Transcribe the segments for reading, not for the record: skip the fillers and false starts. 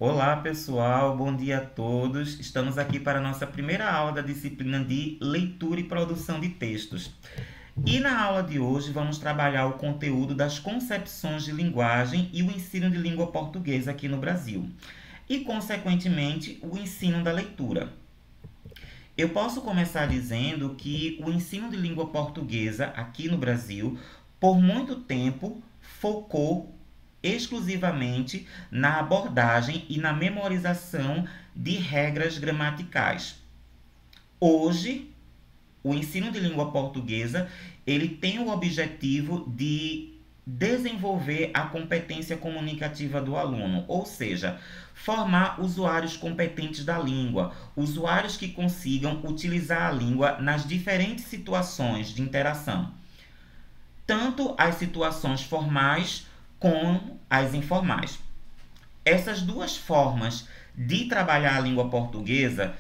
Olá pessoal, bom dia a todos. Estamos aqui para a nossa primeira aula da disciplina de leitura e produção de textos. E na aula de hoje vamos trabalhar o conteúdo das concepções de linguagem e o ensino de língua portuguesa aqui no Brasil. E, consequentemente, o ensino da leitura. Eu posso começar dizendo que o ensino de língua portuguesa aqui no Brasil, por muito tempo, focou exclusivamente na abordagem e na memorização de regras gramaticais. Hoje, o ensino de língua portuguesa, ele tem o objetivo de desenvolver a competência comunicativa do aluno, ou seja, formar usuários competentes da língua, usuários que consigam utilizar a língua nas diferentes situações de interação, tanto as situações formais como as informais. Essas duas formas de trabalhar a língua portuguesa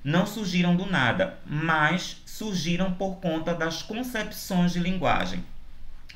não surgiram do nada, mas surgiram por conta das concepções de linguagem.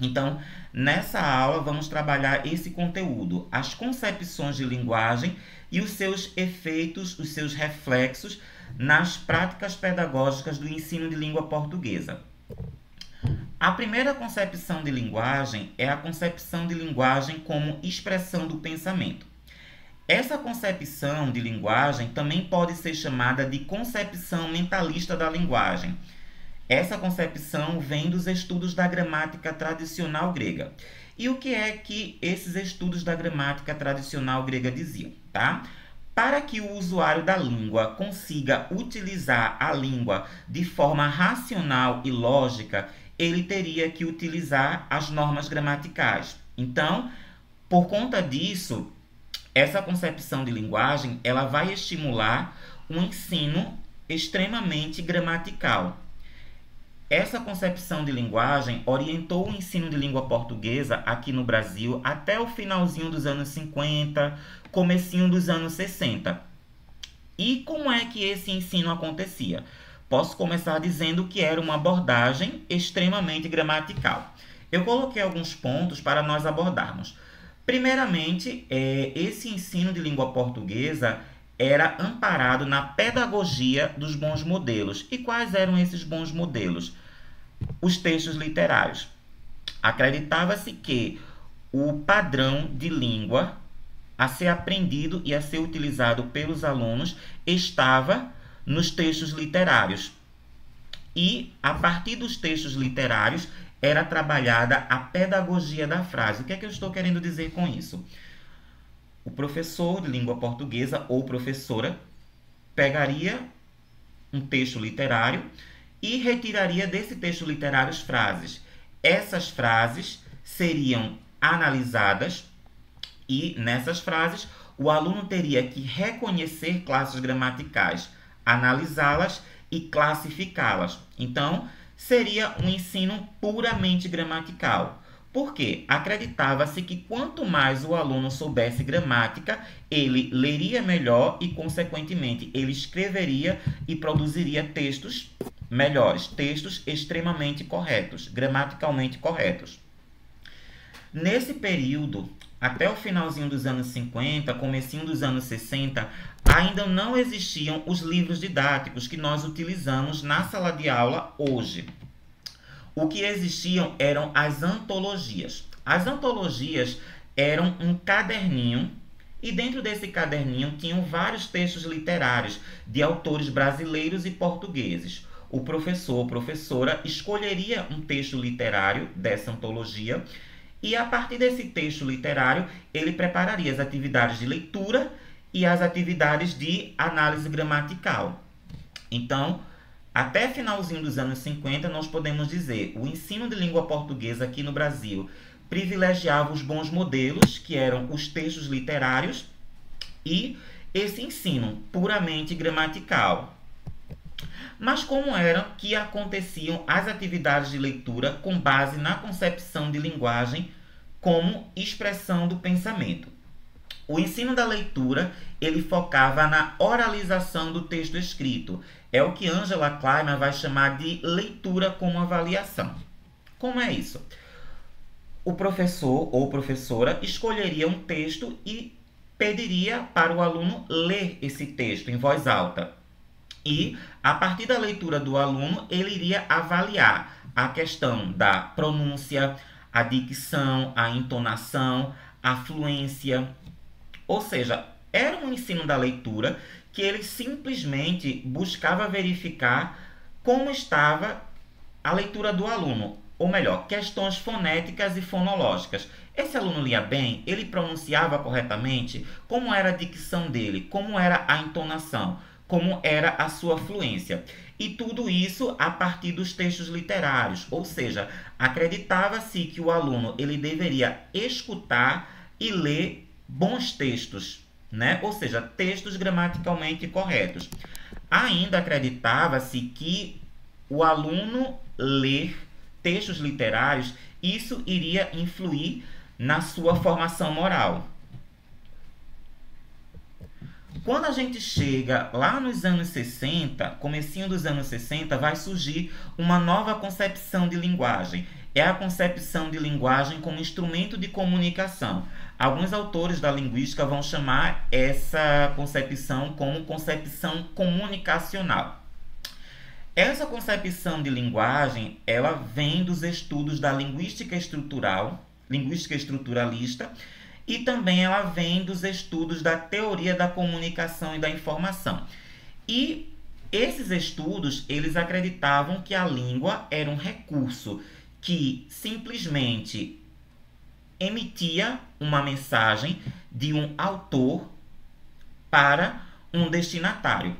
Então, nessa aula vamos trabalhar esse conteúdo, as concepções de linguagem e os seus efeitos, os seus reflexos nas práticas pedagógicas do ensino de língua portuguesa. A primeira concepção de linguagem é a concepção de linguagem como expressão do pensamento. Essa concepção de linguagem também pode ser chamada de concepção mentalista da linguagem. Essa concepção vem dos estudos da gramática tradicional grega. E o que é que esses estudos da gramática tradicional grega diziam, tá? Para que o usuário da língua consiga utilizar a língua de forma racional e lógica, ele teria que utilizar as normas gramaticais. Então, por conta disso, essa concepção de linguagem, ela vai estimular um ensino extremamente gramatical. Essa concepção de linguagem orientou o ensino de língua portuguesa aqui no Brasil até o finalzinho dos anos 50, comecinho dos anos 60. E como é que esse ensino acontecia? Posso começar dizendo que era uma abordagem extremamente gramatical. Eu coloquei alguns pontos para nós abordarmos. Primeiramente, esse ensino de língua portuguesa era amparado na pedagogia dos bons modelos. E quais eram esses bons modelos? Os textos literários. Acreditava-se que o padrão de língua a ser aprendido e a ser utilizado pelos alunos estava nos textos literários. E, a partir dos textos literários, era trabalhada a pedagogia da frase. O que é que eu estou querendo dizer com isso? O professor de língua portuguesa ou professora pegaria um texto literário e retiraria desse texto literário as frases. Essas frases seriam analisadas e, nessas frases, o aluno teria que reconhecer classes gramaticais, analisá-las e classificá-las. Então, seria um ensino puramente gramatical. Por quê? Acreditava-se que quanto mais o aluno soubesse gramática, ele leria melhor e, consequentemente, ele escreveria e produziria textos melhores, textos extremamente corretos, gramaticalmente corretos. Nesse período, até o finalzinho dos anos 50, comecinho dos anos 60, ainda não existiam os livros didáticos que nós utilizamos na sala de aula hoje. O que existiam eram as antologias. As antologias eram um caderninho e dentro desse caderninho tinham vários textos literários de autores brasileiros e portugueses. O professor ou professora escolheria um texto literário dessa antologia e, a partir desse texto literário, ele prepararia as atividades de leitura e as atividades de análise gramatical. Então, até finalzinho dos anos 50, nós podemos dizer, o ensino de língua portuguesa aqui no Brasil privilegiava os bons modelos, que eram os textos literários, e esse ensino puramente gramatical. Mas como eram que aconteciam as atividades de leitura com base na concepção de linguagem como expressão do pensamento? O ensino da leitura, ele focava na oralização do texto escrito. É o que Angela Kleiman vai chamar de leitura como avaliação. Como é isso? O professor ou professora escolheria um texto e pediria para o aluno ler esse texto em voz alta. E, a partir da leitura do aluno, ele iria avaliar a questão da pronúncia, a dicção, a entonação, a fluência. Ou seja, era um ensino da leitura que ele simplesmente buscava verificar como estava a leitura do aluno, ou melhor, questões fonéticas e fonológicas. Esse aluno lia bem? Ele pronunciava corretamente? Como era a dicção dele? Como era a entonação? Como era a sua fluência? E tudo isso a partir dos textos literários, ou seja, acreditava-se que o aluno ele deveria escutar e ler bons textos, né? Ou seja, textos gramaticalmente corretos. Ainda acreditava-se que o aluno ler textos literários, isso iria influir na sua formação moral. Quando a gente chega lá nos anos 60, comecinho dos anos 60, vai surgir uma nova concepção de linguagem. É a concepção de linguagem como instrumento de comunicação. Alguns autores da linguística vão chamar essa concepção como concepção comunicacional. Essa concepção de linguagem, ela vem dos estudos da linguística estrutural, linguística estruturalista, e também ela vem dos estudos da teoria da comunicação e da informação. E esses estudos, eles acreditavam que a língua era um recurso que simplesmente emitia uma mensagem de um autor para um destinatário.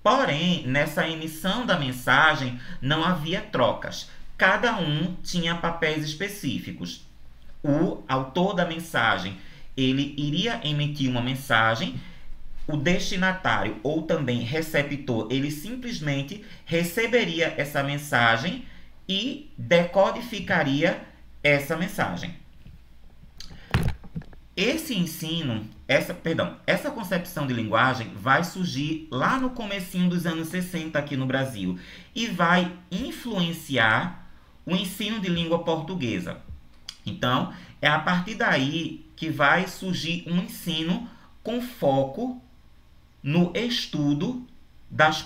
Porém, nessa emissão da mensagem não havia trocas. Cada um tinha papéis específicos. O autor da mensagem, ele iria emitir uma mensagem, o destinatário ou também receptor, ele simplesmente receberia essa mensagem e decodificaria essa mensagem. Essa concepção de linguagem vai surgir lá no comecinho dos anos 60 aqui no Brasil e vai influenciar o ensino de língua portuguesa. Então, é a partir daí que vai surgir um ensino com foco no estudo das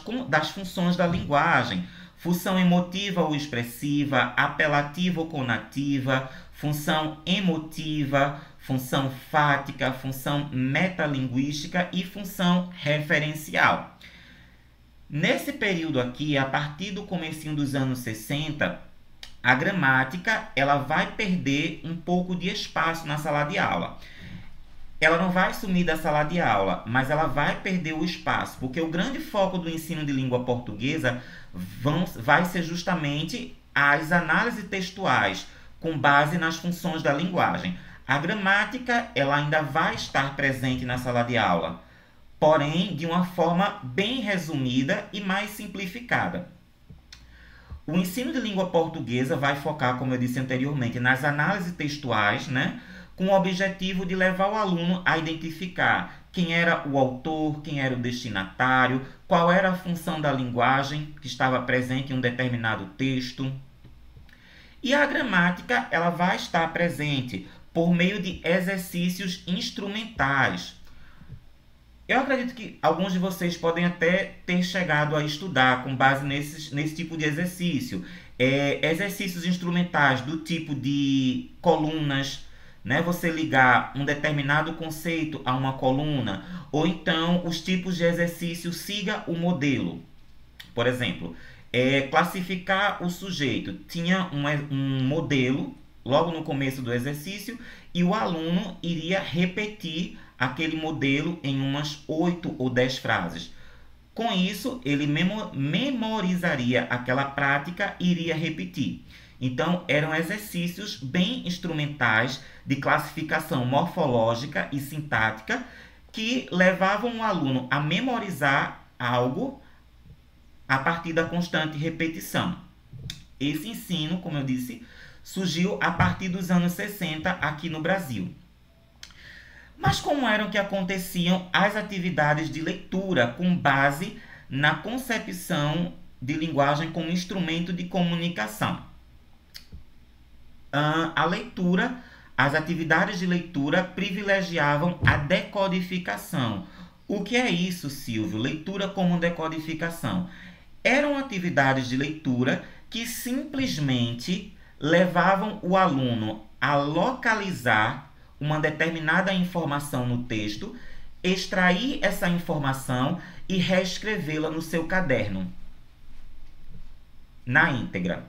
funções da linguagem. Função emotiva ou expressiva, apelativa ou conativa, função emotiva, função fática, função metalinguística e função referencial. Nesse período aqui, a partir do comecinho dos anos 60, a gramática ela vai perder um pouco de espaço na sala de aula. Ela não vai sumir da sala de aula, mas ela vai perder o espaço, porque o grande foco do ensino de língua portuguesa vai ser justamente as análises textuais, com base nas funções da linguagem. A gramática ela ainda vai estar presente na sala de aula, porém de uma forma bem resumida e mais simplificada. O ensino de língua portuguesa vai focar, como eu disse anteriormente, nas análises textuais, né? Com o objetivo de levar o aluno a identificar quem era o autor, quem era o destinatário, qual era a função da linguagem que estava presente em um determinado texto. E a gramática ela vai estar presente por meio de exercícios instrumentais. Eu acredito que alguns de vocês podem até ter chegado a estudar com base nesse tipo de exercício. Exercícios instrumentais do tipo de colunas, né? Você ligar um determinado conceito a uma coluna, ou então os tipos de exercício siga o modelo. Por exemplo, classificar o sujeito. Tinha um modelo logo no começo do exercício e o aluno iria repetir aquele modelo em umas 8 ou 10 frases. Com isso, ele memorizaria aquela prática e iria repetir. Então, eram exercícios bem instrumentais de classificação morfológica e sintática que levavam o aluno a memorizar algo a partir da constante repetição. Esse ensino, como eu disse, surgiu a partir dos anos 60 aqui no Brasil. Mas como eram que aconteciam as atividades de leitura com base na concepção de linguagem como instrumento de comunicação? A leitura as atividades de leitura privilegiavam a decodificação. O que é isso, Silvio? Leitura como decodificação. Eram atividades de leitura que simplesmente levavam o aluno a localizar uma determinada informação no texto, extrair essa informação e reescrevê-la no seu caderno, na íntegra.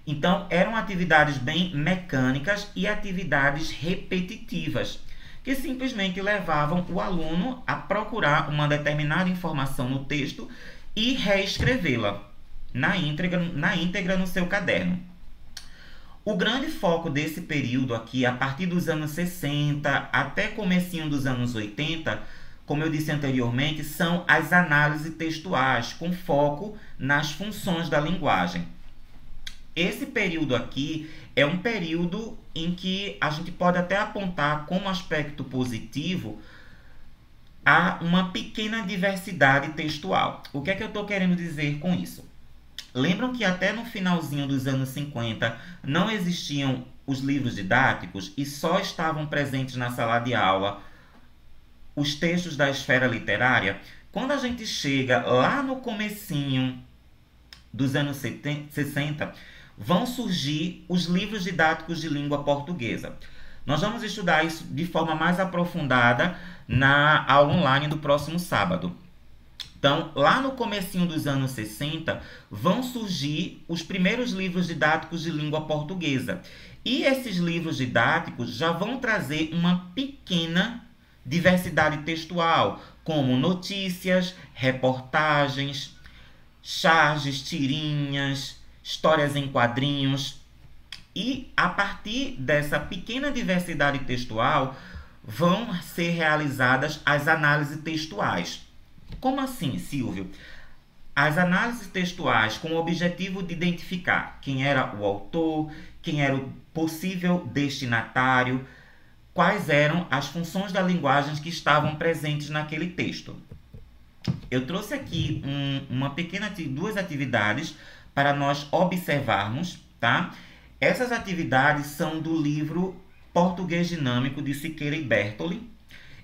Então, eram atividades bem mecânicas e atividades repetitivas, que simplesmente levavam o aluno a procurar uma determinada informação no texto e reescrevê-la na íntegra no seu caderno. O grande foco desse período aqui, a partir dos anos 60 até comecinho dos anos 80, como eu disse anteriormente, são as análises textuais, com foco nas funções da linguagem. Esse período aqui é um período em que a gente pode até apontar como aspecto positivo a uma pequena diversidade textual. O que é que eu estou querendo dizer com isso? Lembram que até no finalzinho dos anos 50 não existiam os livros didáticos e só estavam presentes na sala de aula os textos da esfera literária? Quando a gente chega lá no comecinho dos anos 60, vão surgir os livros didáticos de língua portuguesa. Nós vamos estudar isso de forma mais aprofundada na aula online do próximo sábado. Então, lá no comecinho dos anos 60, vão surgir os primeiros livros didáticos de língua portuguesa. E esses livros didáticos já vão trazer uma pequena diversidade textual, como notícias, reportagens, charges, tirinhas, histórias em quadrinhos. E, a partir dessa pequena diversidade textual, vão ser realizadas as análises textuais. Como assim, Silvio? As análises textuais com o objetivo de identificar quem era o autor, quem era o possível destinatário, quais eram as funções da linguagem que estavam presentes naquele texto. Eu trouxe aqui duas atividades para nós observarmos, tá? Essas atividades são do livro Português Dinâmico de Siqueira e Bertoli.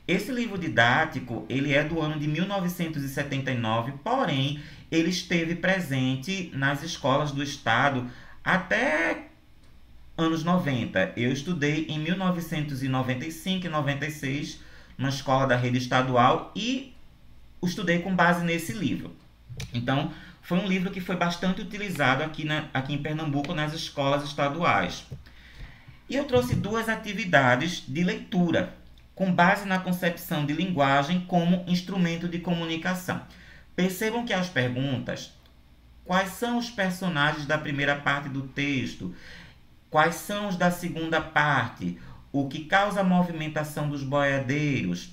Esse livro didático, ele é do ano de 1979, porém, ele esteve presente nas escolas do estado até anos 90. Eu estudei em 1995 e 96 na escola da rede estadual e estudei com base nesse livro. Então, foi um livro que foi bastante utilizado aqui em Pernambuco nas escolas estaduais. E eu trouxe duas atividades de leitura, com base na concepção de linguagem como instrumento de comunicação. Percebam que as perguntas: quais são os personagens da primeira parte do texto? Quais são os da segunda parte? O que causa a movimentação dos boiadeiros?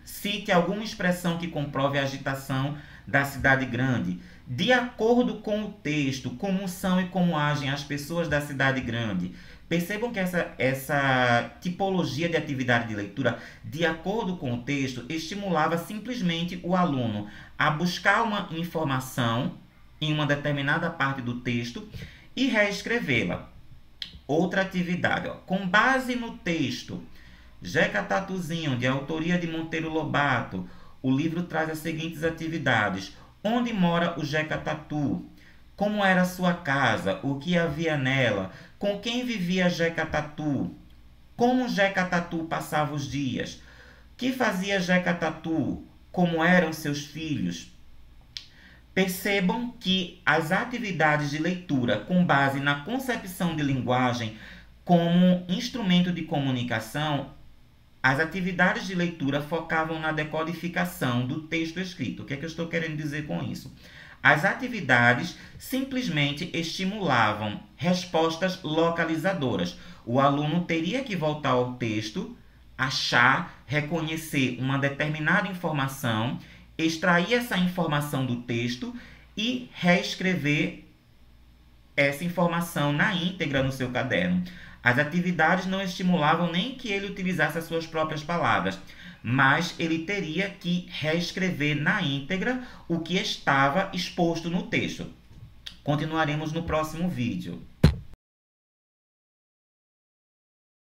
Cite alguma expressão que comprove a agitação da cidade grande. De acordo com o texto, como são e como agem as pessoas da cidade grande. Percebam que essa tipologia de atividade de leitura, de acordo com o texto, estimulava simplesmente o aluno a buscar uma informação em uma determinada parte do texto e reescrevê-la. Outra atividade, com base no texto, Jeca Tatuzinho, de autoria de Monteiro Lobato, o livro traz as seguintes atividades: onde mora o Jeca Tatu? Como era sua casa? O que havia nela? Com quem vivia Jeca Tatu? Como Jeca Tatu passava os dias? Que fazia Jeca Tatu? Como eram seus filhos? Percebam que as atividades de leitura com base na concepção de linguagem como instrumento de comunicação, as atividades de leitura focavam na decodificação do texto escrito. O que é que eu estou querendo dizer com isso? As atividades simplesmente estimulavam respostas localizadoras. O aluno teria que voltar ao texto, achar, reconhecer uma determinada informação, extrair essa informação do texto e reescrever essa informação na íntegra no seu caderno. As atividades não estimulavam nem que ele utilizasse as suas próprias palavras, mas ele teria que reescrever na íntegra o que estava exposto no texto. Continuaremos no próximo vídeo.